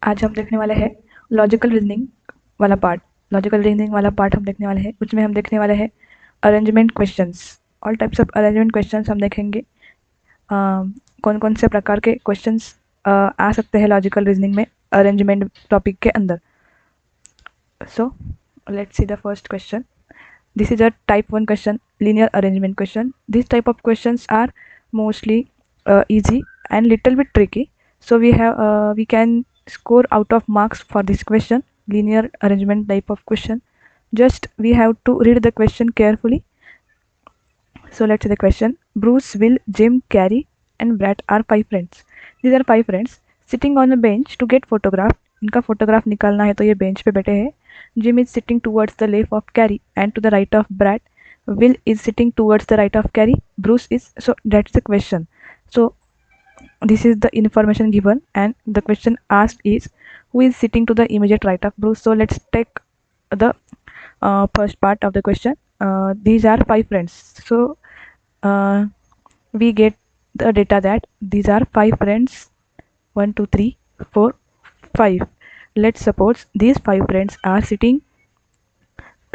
आज हम देखने वाले हैं लॉजिकल रीजनिंग वाला पार्ट। लॉजिकल रीजनिंग वाला पार्ट हम देखने वाले हैं, उसमें हम देखने वाले हैं arrangement questions. All types of arrangement questions हम देखेंगे। कौन कौन से प्रकार के क्वेश्चंस आ सकते हैं लॉजिकल रीजनिंग में अरेंजमेंट टॉपिक के अंदर। So let's see the first question. This is a type 1 question, linear arrangement question. This type of questions are mostly easy and little bit tricky. So we can score out of marks for this question, linear arrangement type of question. Just we have to read the question carefully. So let's see the question. Bruce, Will, Jim, Carrie and Brett are 5 friends. These are 5 friends sitting on a bench to get photographed. इनका photograph निकालना है तो ये bench पे बैठे हैं. Jim is sitting towards the left of Carrie and to the right of Brett. Will is sitting towards the right of Carrie. Bruce is, so that's the question. So this is the information given and the question asked is who is sitting to the immediate right of Bruce. So let's take the first part of the question. These are 5 friends. So we get the data that these are 5 friends. 1 2 3 4 5. Let's suppose these 5 friends are sitting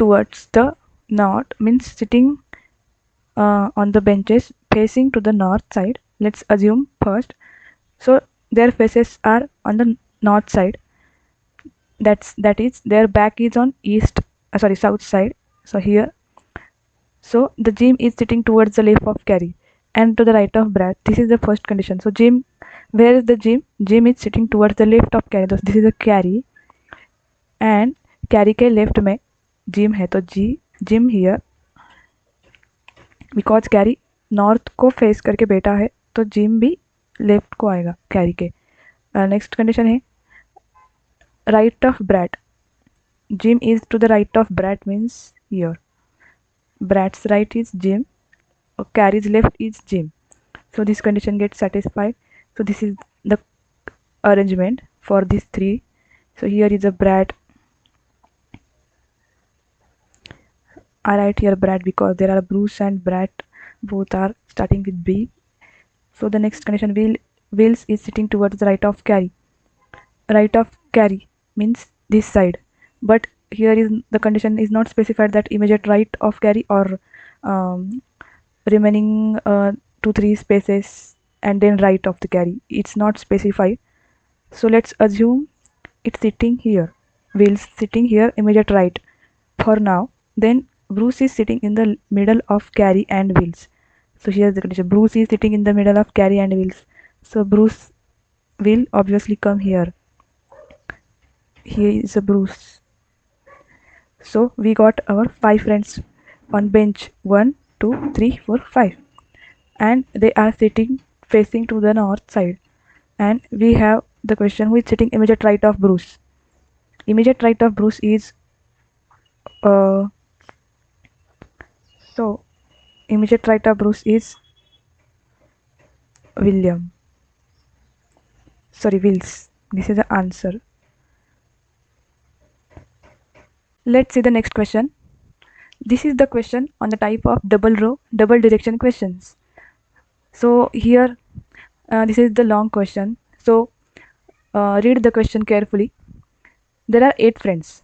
towards the north, means sitting on the benches facing to the north side. Let's assume first, so their faces are on the north side, that is their back is on east, south side. So here, so the Jim is sitting towards the left of Carrie and to the right of Brad. This is the first condition. So Jim, where is the Jim? Jim is sitting towards the left of Carrie. So this is the Carrie and Carrie के left में Jim है, तो Jim here, because Cary North को face करके बैठा है तो gym भी लेफ्ट को आएगा कैरी के. नेक्स्ट कंडीशन है right of Brett. Jim is to the right of Brett means here Brett's right is Jim और Carrie's left is Jim. So this condition gets satisfied. So this is the arrangement for these three. So here is a Brad. I write here Brad because there are Bruce and Brad, both are starting with B. So the next condition, Wills is sitting towards the right of Carrie. Right of Carrie means this side, but here is the condition is not specified that immediate right of Carrie or remaining 2-3 spaces and then right of the Carrie. It's not specified. So let's assume it's sitting here. Will's sitting here, immediate right for now. Then Bruce is sitting in the middle of Carrie and Wills. So here's the condition. Bruce is sitting in the middle of Carrie and Wills. So Bruce will obviously come here. Here is a Bruce. So we got our 5 friends on bench 1, 2, 3, 4, 5. And they are sitting facing to the north side. And we have the question, who is sitting immediate right of Bruce? Immediate right of Bruce is so immediate right of Bruce is William. Sorry, Wills. This is the answer. Let's see the next question. This is the question on the type of double row, double direction questions. So here, this is the long question. So read the question carefully. There are 8 friends.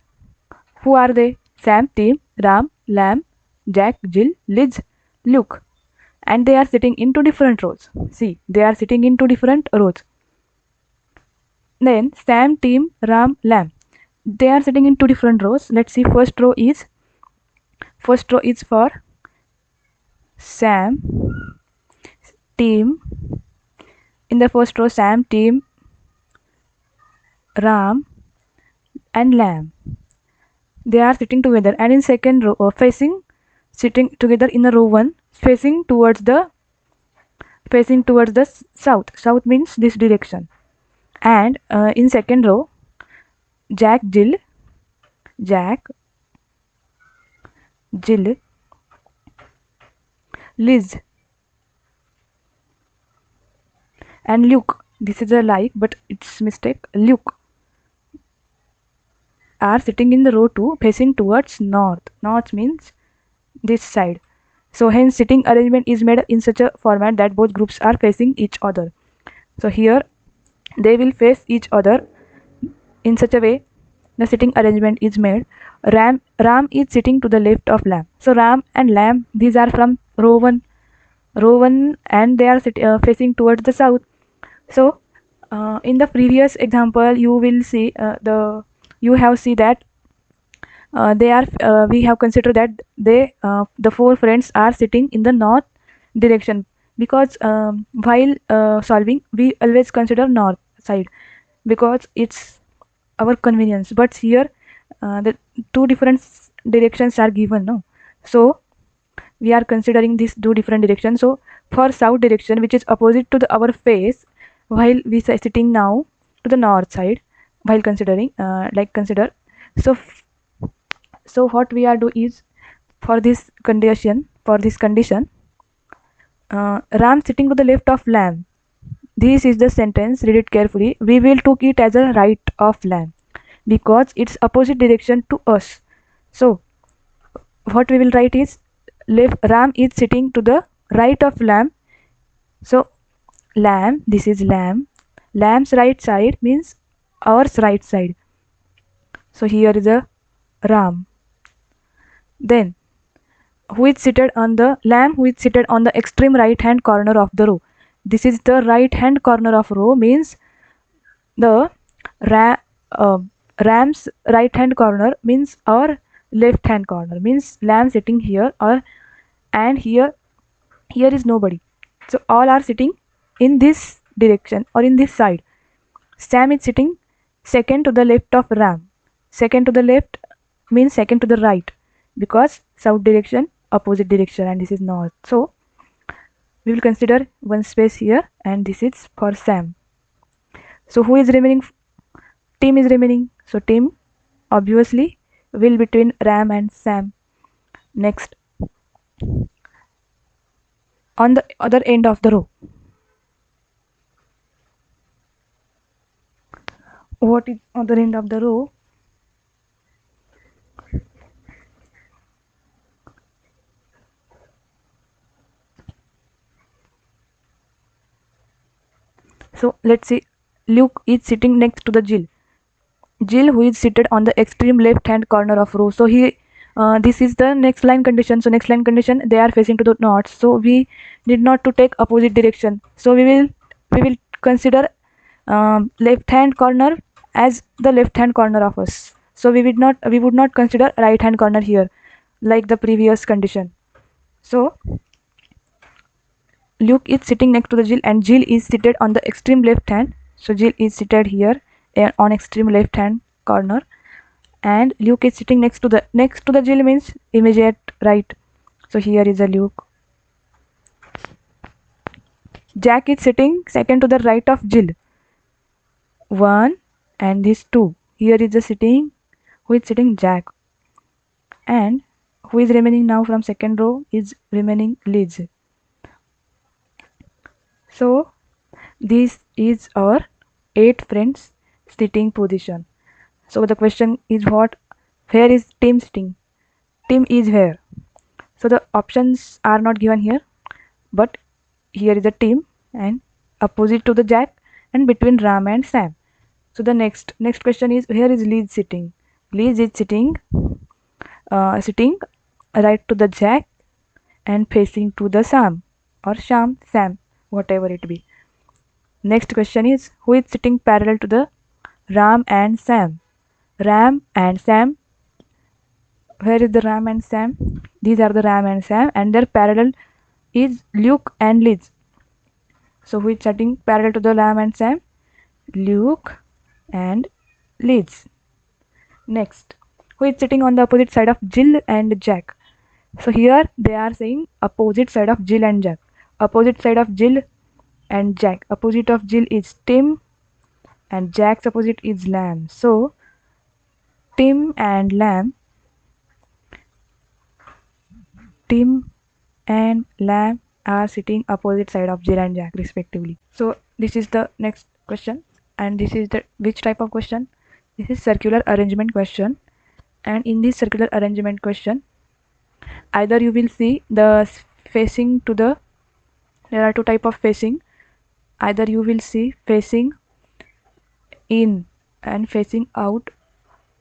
Who are they? Sam, Tim, Ram, Lam, Jack, Jill, Liz, Luke. And they are sitting in 2 different rows. See, they are sitting in 2 different rows. Then Sam, Tim, Ram, Lam. They are sitting in 2 different rows. Let's see, first row is for Sam, Tim. In the first row, Sam, Tim, Ram and Lam. They are sitting together, and in second row sitting together in the row 1 facing towards the south means this direction. And in second row, Jack, Jill, Liz and Luke. This is a like, but it's mistake. Luke are sitting in the row 2 facing towards north. North means this side. So hence sitting arrangement is made in such a format that both groups are facing each other. So here they will face each other in such a way the sitting arrangement is made. Ram is sitting to the left of lamb. So ram and lamb, these are from row 1 and they are facing towards the south. So in the previous example you will see you have see that they are we have considered that the four friends are sitting in the north direction, because while solving we always consider north side because it's our convenience. But here the two different directions are given, no? So we are considering these two different directions. So for south direction, which is opposite to our face, while we are sitting now to the north side, while considering consider. So so what we are do is, for this condition, ram sitting to the left of lamb, this is the sentence, read it carefully. We will took it as a right of lamb because it's opposite direction to us. So what we will write is, ram is sitting to the right of lamb. So lamb, this is lamb, lamb's right side means ours right side. So here is a ram. Then who is seated on the lamb, who is seated on the extreme right hand corner of the row. This is the right hand corner of row, means the ra- uh, ram's right hand corner means our left hand corner, means lamb sitting here, or and here is nobody. So all are sitting in this direction or in this side. Sam is sitting second to the left of ram. Second to the left means second to the right, because south direction opposite direction and this is north. So we will consider one space here and this is for Sam. So who is remaining? Tim is remaining. So Tim obviously will between Ram and Sam. Next, on the other end of the row, what is other end of the row? So let's see, Luke is sitting next to the Jill. Jill, who is seated on the extreme left hand corner of row. So this is the next line condition. So next line condition, they are facing to the north. So we need not to take opposite direction. So we will consider left hand corner as the left hand corner of us. So we would not consider right hand corner here, like the previous condition. So Luke is sitting next to the Jill and Jill is seated on the extreme left hand. So Jill is seated here on extreme left hand corner, and Luke is sitting next to the Jill means immediate right. So here is a Luke. Jack is sitting second to the right of Jill. 1 and this 2. Here is the sitting, who is sitting Jack. And who is remaining now from second row is remaining Liz. So this is our 8 friends sitting position. So the question is what? Where is Tim sitting? Tim is where? So the options are not given here, but here is a Tim and opposite to the Jack and between Ram and Sam. So the next question is, where is Liz sitting? Liz is sitting right to the Jack and facing to the Sam or Sam, whatever it be. Next question is, who is sitting parallel to the Ram and Sam? Ram and Sam. Where is the Ram and Sam? These are the Ram and Sam, and their parallel is Luke and Liz. So who is sitting parallel to the Ram and Sam? Luke and Liz. Next, who is sitting on the opposite side of Jill and Jack? So here they are saying opposite side of Jill and Jack. Opposite side of Jill and Jack. Opposite of Jill is Tim and Jack's opposite is Lamb. So Tim and Lamb are sitting opposite side of Jill and Jack respectively. So this is the next question, and this is the which type of question? This is circular arrangement question, and in this circular arrangement question, either you will see the facing to the, there are two type of facing. Either you will see facing in and facing out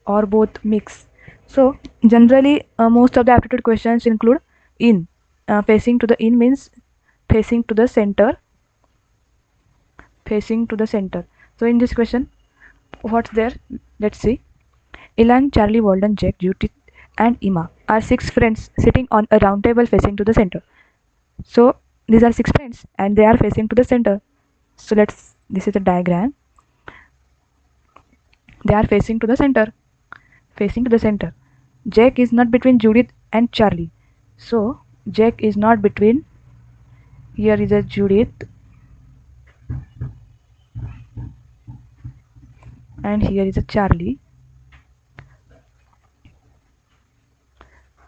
or both mix. So generally most of the aptitude questions include in. Facing to the in means facing to the center, facing to the center. So in this question, what's there? Let's see. Ilan, Charlie, Walden, Jack, Judith, and Emma are six friends sitting on a round table facing to the center. So these are six friends and they are facing to the center. So this is the diagram. They are facing to the center. Facing to the center. Jack is not between Judith and Charlie. So Jack is not between, here is a Judith and here is a Charlie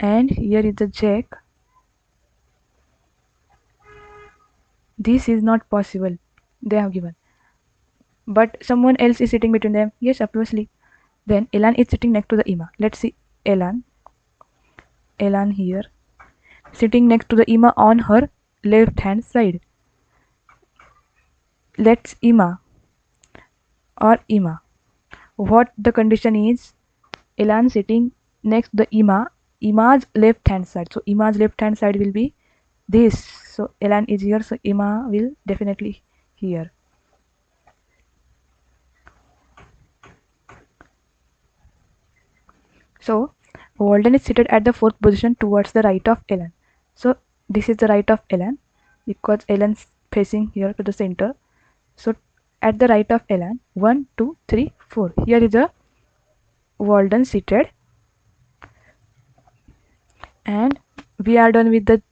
and here is a Jack. This is not possible, they have given. But someone else is sitting between them. Yes, obviously. Then Elan is sitting next to the Emma. Let's see Elan. Elan here. Sitting next to the Emma on her left hand side. Let's Emma or Emma. What the condition is? Elan sitting next to the Emma. Emma's left hand side. So Emma's left hand side will be this. So Elan is here. So Emma will definitely here. So Walden is seated at the fourth position towards the right of Ellen. So this is the right of Ellen because Ellen's facing here to the center. So at the right of Ellen, 1, 2, 3, 4. Here is a Walden seated, and we are done with the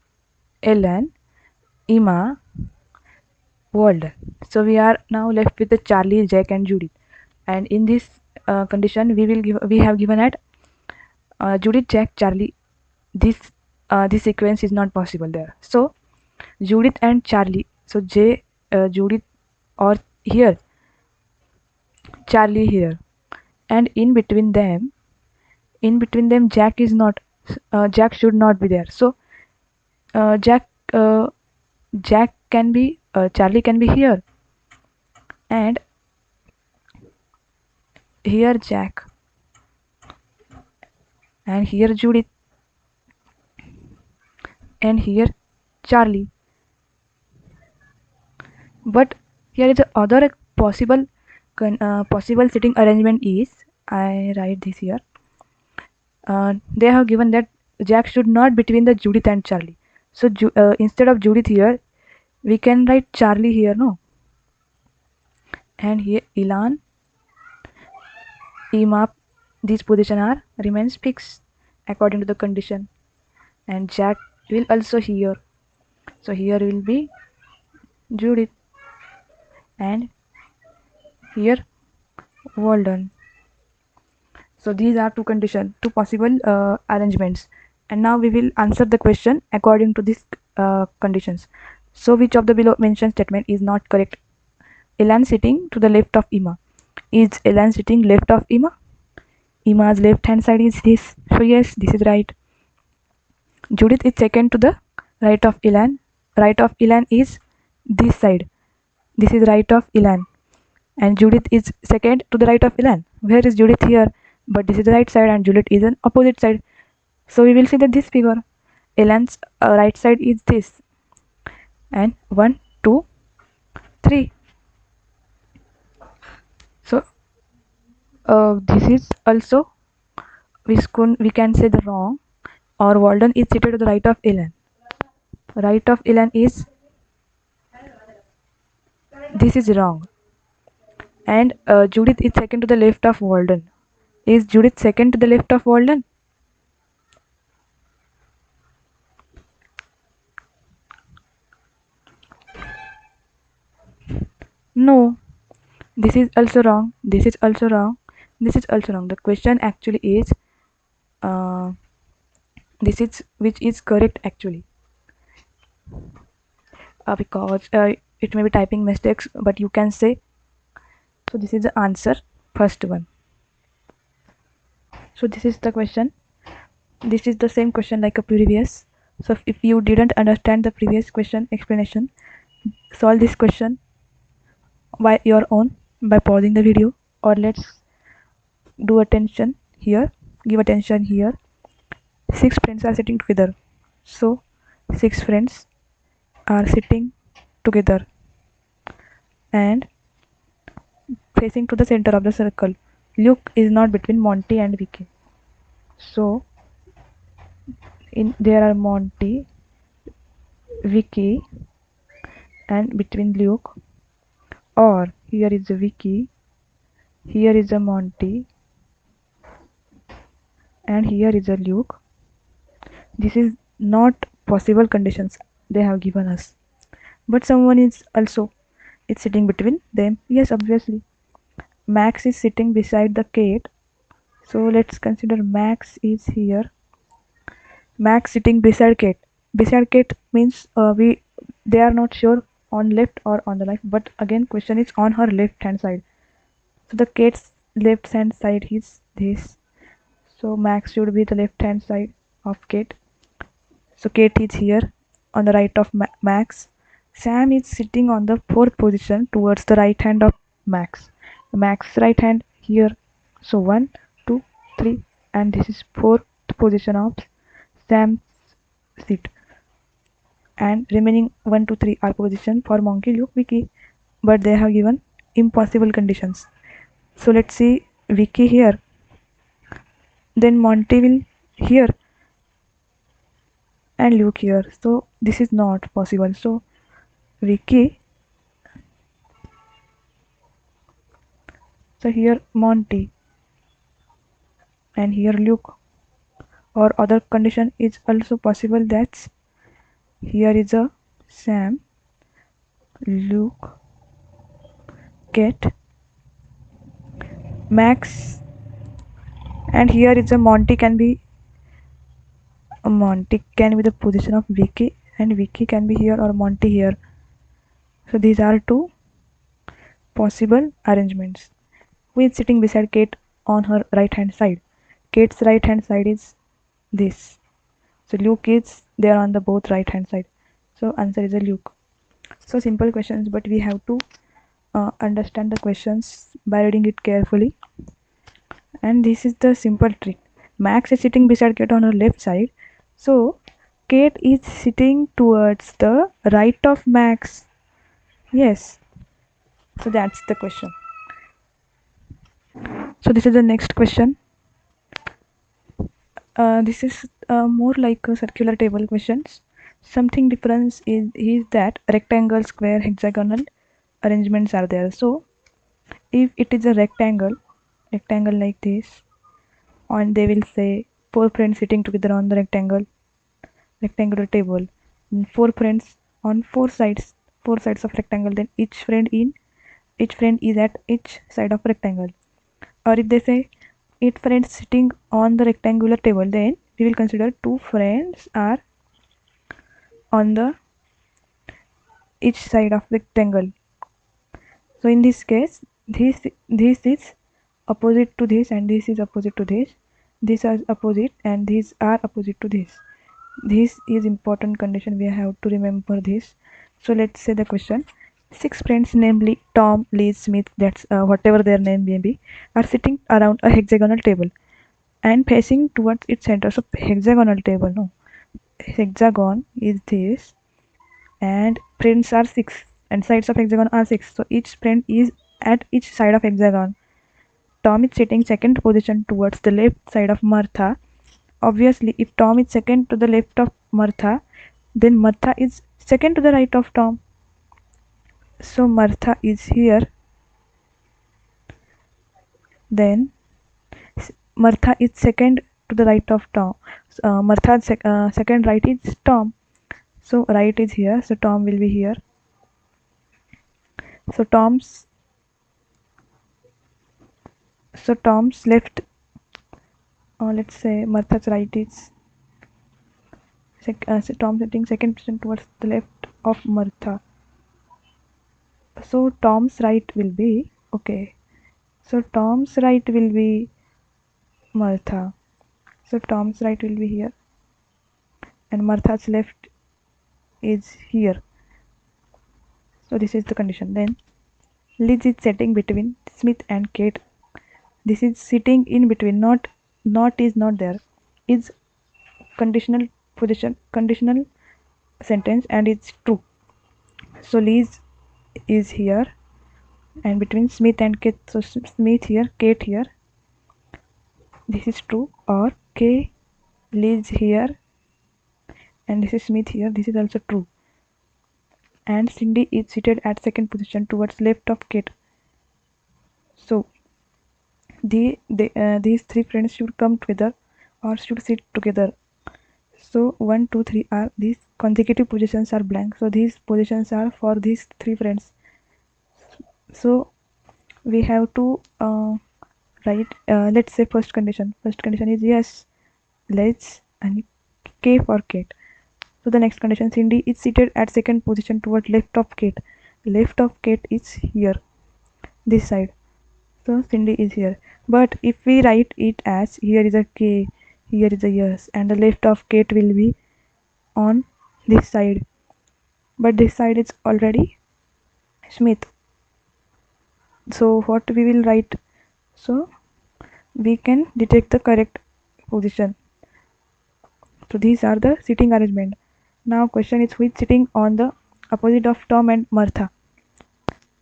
Ellen, Emma, Walden. So we are now left with the Charlie, Jack, and Judith. And in this condition, we have given at Judith, Jack, Charlie. This sequence is not possible there. So Judith and Charlie. So Judith or here, Charlie here, and in between them, Jack is not. Jack should not be there. So uh, Jack, uh, Jack can be. Charlie can be here, and here Jack, and here Judith, and here Charlie. But here is the other possible possible sitting arrangement is, I write this here. They have given that Jack should not between the Judith and Charlie. So instead of Judith here, we can write Charlie here, no? And here Elan, Emma, these position are remains fixed according to the condition, and Jack will also here. So here will be Judith, and here Walden. So these are two possible arrangements. And now we will answer the question according to these conditions. So which of the below mentioned statement is not correct? Elan sitting to the left of Emma. Is Elan sitting left of Emma? Emma's left hand side is this. So yes, this is right. Judith is second to the right of Elan. Right of Elan is this side. This is right of Elan. And Judith is second to the right of Elan. Where is Judith here? But this is the right side and Judith is on opposite side. So we will see that this figure, Elan's right side is this, and 1, 2, 3. So this is also we can say the wrong, or Walden is seated to the right of Elan. Right of Elan is, this is wrong, and Judith is second to the left of Walden. Is Judith second to the left of Walden? No, this is also wrong. This is also wrong. This is also wrong. The question actually is this is which is correct actually, because it may be typing mistakes, but you can say. So this is the answer, first one. So this is the question. This is the same question like a previous. So if you didn't understand the previous question explanation, solve this question by your own by pausing the video, or let's do attention here, give attention here. 6 friends are sitting together. So 6 friends are sitting together and facing to the center of the circle. Luke is not between Monty and Vicky. So in there are Monty, Vicky, and between Luke, or here is a Vicky, here is a Monty, and here is a Luke. This is not possible conditions they have given us. But someone is also is sitting between them. Yes, obviously. Max is sitting beside the Kate. So let's consider Max is here. Max sitting beside Kate. Beside Kate means we they are not sure on left or on the right. But again, question is on her left hand side. So the Kate's left hand side is this. So Max should be the left hand side of Kate. So Kate is here on the right of Max. Sam is sitting on the fourth position towards the right hand of Max. Max's right hand here. So 1, 2, 3, and this is fourth position of Sam's seat. And remaining 1, 2, 3 are position for Monkey, Luke, Vicky. But they have given impossible conditions. So let's see Vicky here. Then Monty will here and Luke here. So this is not possible. So Vicky, so here Monty and here Luke, or other condition is also possible, that's here is a Sam, Luke, Kate, Max, and here is a Monty can be the position of Vicky, and Vicky can be here or Monty here. So these are two possible arrangements. Who is sitting beside Kate on her right hand side? Kate's right hand side is this. So Luke is there on the both right hand side. So answer is a Luke. So simple questions, but we have to understand the questions by reading it carefully. And this is the simple trick. Max is sitting beside Kate on her left side. So Kate is sitting towards the right of Max. Yes. So that's the question. So this is the next question. This is more like a circular table questions. Something difference is that rectangle, square, hexagonal arrangements are there. So if it is a rectangle like this, and they will say 4 friends sitting together on the rectangular table, and 4 friends on 4 sides of rectangle, then each friend is at each side of rectangle. Or if they say 8 friends sitting on the rectangular table, then we will consider 2 friends are on the each side of rectangle. So in this case, this is opposite to this, and this is opposite to this. These are opposite, and these are opposite to this. This is important condition, we have to remember this. So let's say the question. 6 friends, namely Tom, Liz, Smith, that's whatever their name may be, are sitting around a hexagonal table and facing towards its center. So hexagonal table, no, hexagon is this, and friends are 6 and sides of hexagon are 6. So each friend is at each side of hexagon. Tom is sitting second position towards the left side of Martha. Obviously, if Tom is second to the left of Martha, then Martha is second to the right of Tom. So Martha is here. Then Martha is second to the right of Tom. Martha's second right is Tom. So right is here. So Tom will be here. So Tom's left. Let's say Martha's right is so Tom sitting second position towards the left of Martha. So Tom's right will be okay. So Tom's right will be Martha. So Tom's right will be here, and Martha's left is here. So this is the condition. Then Liz is sitting between Smith and Kate. This is sitting in between, not is not there, is conditional position, conditional sentence, and it's true. So Liz is here and between Smith and Kate, so Smith here, Kate here, this is true. Or K, Liz here and this is Smith here, this is also true. And Cindy is seated at second position towards left of Kate. So these three friends should come together or should sit together. So 1, 2, 3 are these consecutive positions are blank. So these positions are for these three friends. So we have to write. Let's say first condition. First condition is yes, let's, and K for Kate. So the next condition, Cindy is seated at second position toward left of Kate. Left of Kate is here, this side. So Cindy is here. But if we write it as here is a K, here is a yes, and the left of Kate will be on this side. But this side is already Smith. So what we will write? So we can detect the correct position. So these are the sitting arrangement. Now question is, who is sitting on the opposite of Tom and Martha?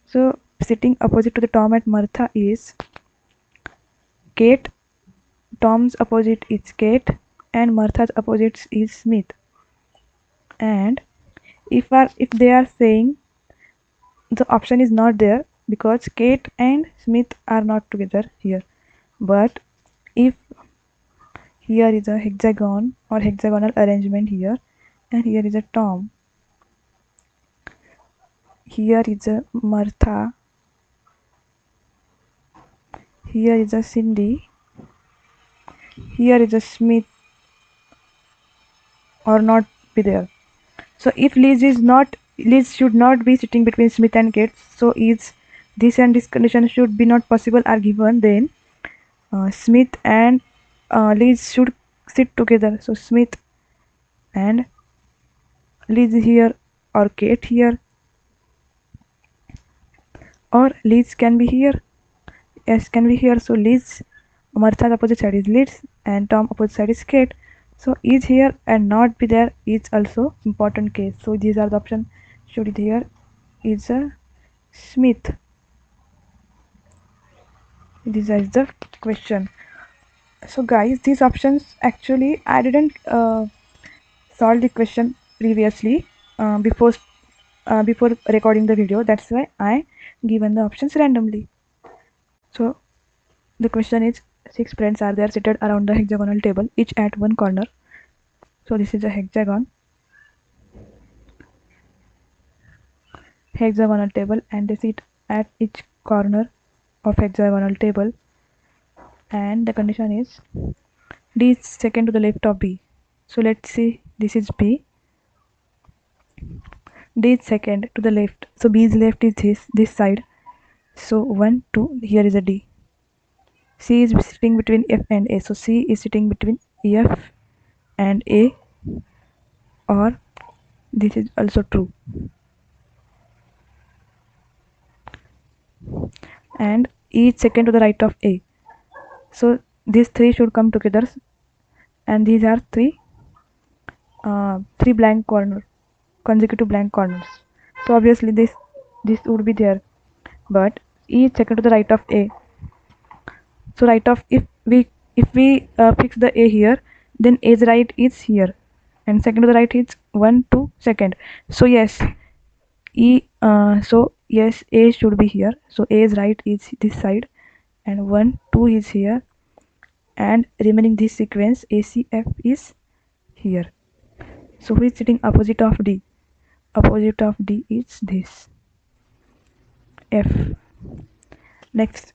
So sitting opposite to the Tom and Martha is Kate. Tom's opposite is Kate and Martha's opposite is Smith. And if they are saying, the option is not there because Kate and Smith are not together here. But if here is a hexagon or hexagonal arrangement here, and here is a Tom, here is a Martha, here is a Cindy, here is a Smith, or not be there. So if Liz should not be sitting between Smith and Kate. So is this and this condition should be not possible are given, then Smith and Liz should sit together. So Smith and Liz here, or Kate here, or Liz can be here. S can be here. So Liz, Martha's opposite side is Liz and Tom opposite side is Kate. So is here and not be there is also important case. So these are the option. Should it here is a Smith. This is the question. So guys, these options actually I didn't solve the question previously before recording the video. That's why I given the options randomly. So the question is, 6 friends are there seated around the hexagonal table, each at one corner. So this is a hexagonal table, and they sit at each corner of hexagonal table. And the condition is D is second to the left of B. So let's see, this is B. D is second to the left. So B's left is this side. So 1, 2, here is a D. C is sitting between F and A. So C is sitting between F and A, or this is also true. And E is second to the right of A. So these three should come together, and these are three blank corner, consecutive blank corners. So obviously this would be there, but E is second to the right of A. So right of, if we fix the A here, then A's right is here, and second to the right is 1, 2, second. So yes, so yes, A should be here. So A's right is this side, and 1, 2 is here, and remaining this sequence ACF is here. So who is sitting opposite of D? Opposite of D is this, F. Next,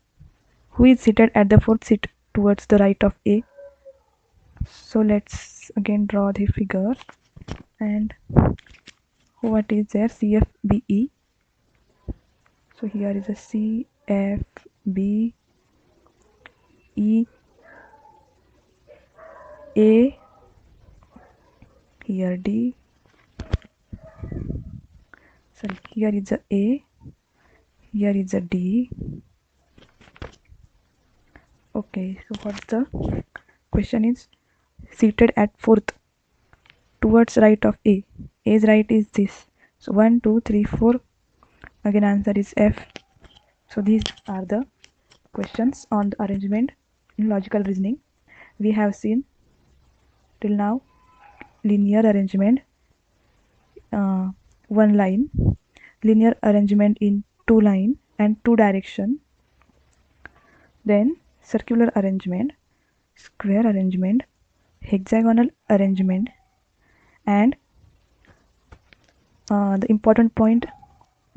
who is seated at the fourth seat towards the right of A? So let's again draw the figure, and what is there? CFBE. So here is a CFB, E, A, here D. Sorry, here is a, here is a D, Okay, so what the question is, seated at fourth towards right of A. A's right is this. So 1, 2, 3, 4. Again answer is F. So these are the questions on the arrangement in logical reasoning. We have seen till now linear arrangement, one line, linear arrangement in two line and two direction, then circular arrangement, square arrangement, hexagonal arrangement, and the important point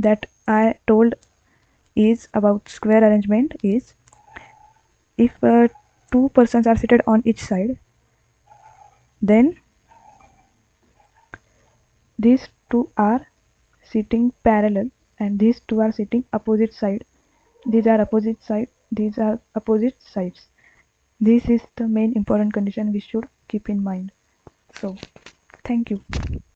that I told is about square arrangement is, if two persons are seated on each side, then these two are sitting parallel and these two are sitting opposite side. These are opposite side, these are opposite sides. This is the main important condition we should keep in mind. So thank you.